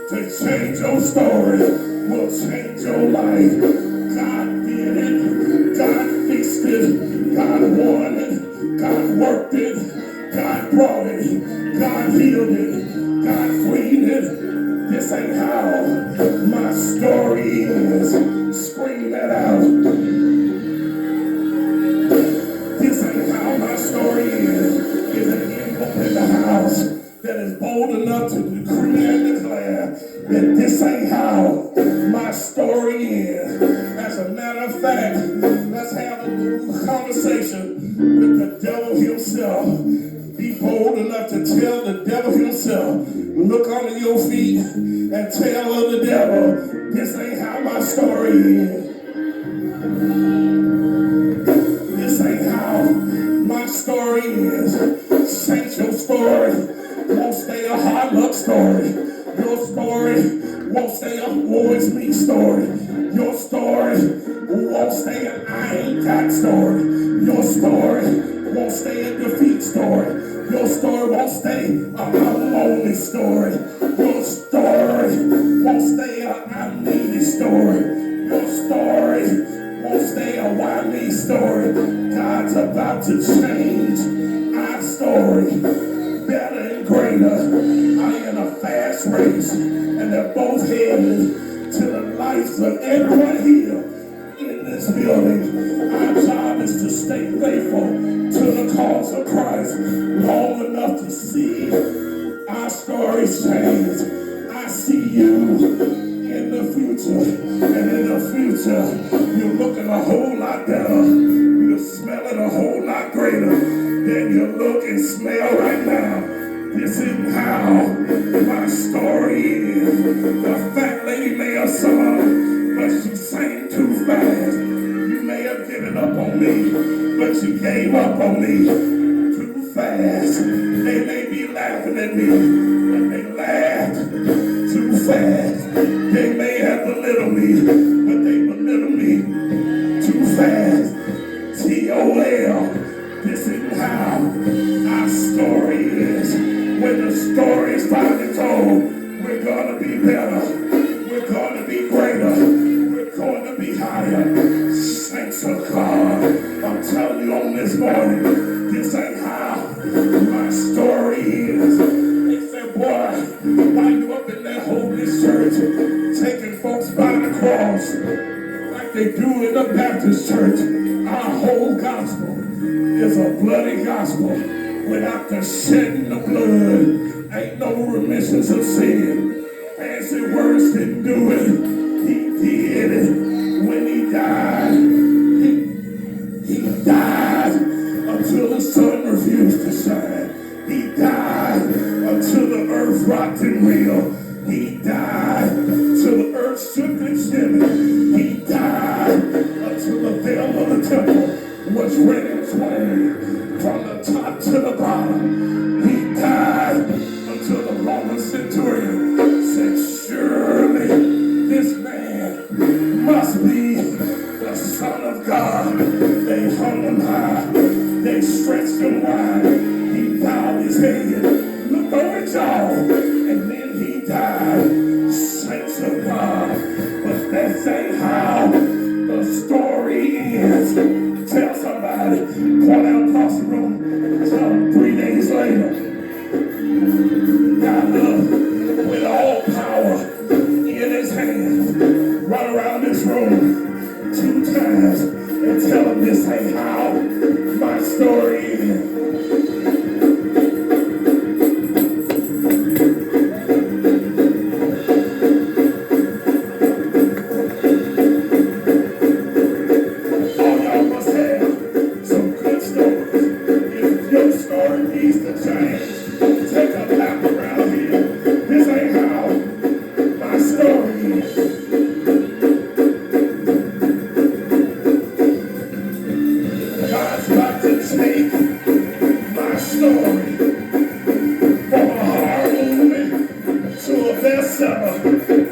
to change your story, will change your life. God did it. God fixed it. God won it. God worked it. God brought it. God healed it. God freed it. This ain't how my story is. Scream that out. This ain't how my story is. Is an infant in the house that is bold enough to decree and declare that this ain't how my story is. As a matter of fact, let's have a conversation with the devil himself. Be bold enough to tell the devil himself, look under your feet and tell the devil, this ain't how my story is. This ain't how my story is. Saint, your story won't stay a hard luck story. Your story won't stay a woe is me story. Your story won't stay an I ain't got story. Your story won't stay a defeat story. Your story won't stay a I'm lonely story. Your story won't stay a I need it story. Your story won't stay a why me story. God's about to change our story. Better and greater. I in a fast race, and they're both headed to the lives of everyone here in this building. Our job is to stay faithful to the cause of Christ long enough to see our stories change. I see you in the future, and in the future, you're looking a whole lot better. You're smelling a whole lot greater than you look and smell right now. This is how my story is. The fat lady may have sung, but she sang too fast. You may have given up on me, but you gave up on me too fast. They may be laughing at me, but they laughed too fast. They may have belittled me, but they belittled me too fast. T-O-L, this is how our story is. When the story is finally told, we're gonna be better. We're gonna be greater. We're going to be higher. Saints of God, I'm telling you on this morning, this ain't how my story is. They said, boy, why you up in that holy church, taking folks by the cross like they do in the Baptist church? Our whole gospel is a bloody gospel. Without the shedding of blood, ain't no remissions of sin. Fancy words didn't do it. He did it when he died. He died until the sun refused to shine. He died until the earth rocked and reeled. He died till the earth shook and shivered. He died until the veil of the temple was rent in twain. From the top to the bottom, he died until the Roman centurion said, surely this man must be the Son of God. They hung him high, they stretched him wide, he bowed his head, looked over at y'all, and then he died. Saints of God, but that ain't how the story ends. Tell somebody, point out across the room, tell them 3 days later, God with all power in his hand, run around this room 2 times and tell them this ain't how my story is.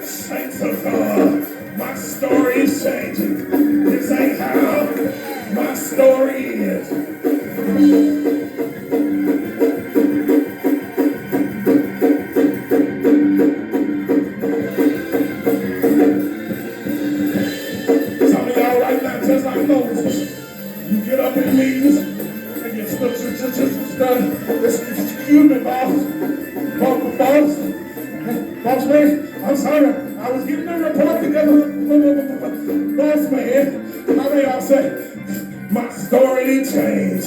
Saints of God, my story is changing. This ain't how my story is. Boss man, I'm sorry. I was getting the report together. Boss man, how they all say, my story didn't change.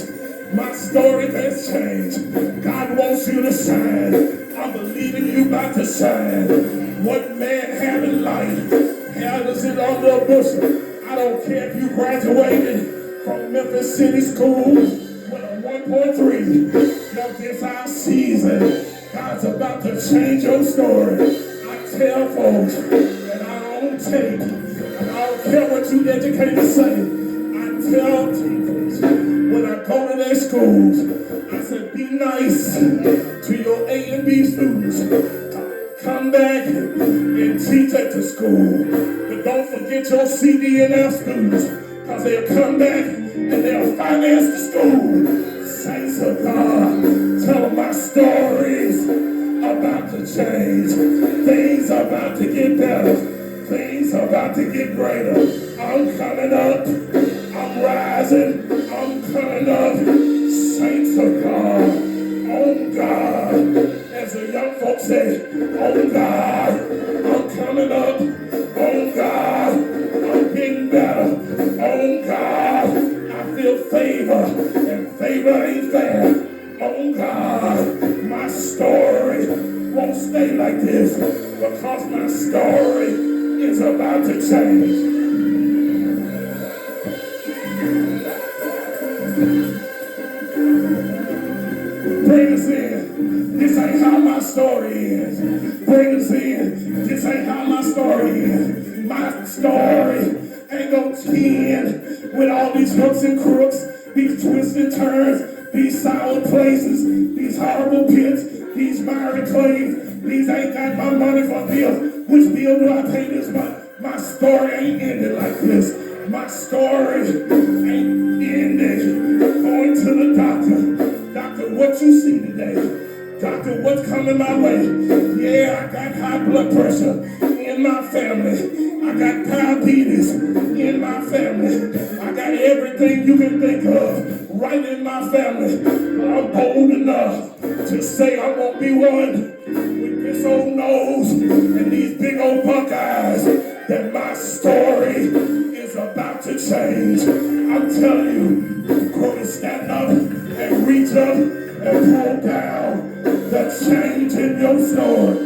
My story has changed. God wants you to shine. I'm believing you about to shine. What man have in life? Hell is it under a bushel? I don't care if you graduated from Memphis City School with a 1.3. Now this our season. God's about to change your story. I tell folks, and I don't take, and I don't care what you educators say. I tell teachers, when I go to their schools, I said, be nice to your A and B students. Come back and teach at the school. But don't forget your CD and F students, because they'll come back and they'll finance the school. Saints of God, tell them my story's about to change. Things are about to get better. Things are about to get greater. I'm coming up. I'm rising. I'm coming up. Saints of God, on God. As the young folks say, on God, I'm coming up. On God, I'm getting better. On God, I feel favor, and favor ain't fair. On God, my story won't stay like this, because my story is about to change. Bring us in. This ain't how my story is. Bring us in. This ain't how my story is. My story ain't gonna end with all these hooks and crooks, these twists and turns, these sour places, these horrible pits, these miry clays. These ain't got my money for bills. Which bill do I pay this month? My story ain't ended like this. My story ain't ended going to the doctor. Doctor, what you see today? Doctor, what's coming my way? Yeah, I got high blood pressure in my family. I got diabetes in my family. I got everything you can think of right in my family. But I'm bold enough to say I won't be one with this old nose and these big old buck eyes. That my story is about to change. I'm telling you, you're going to stand up and reach up and pull down the change in your story.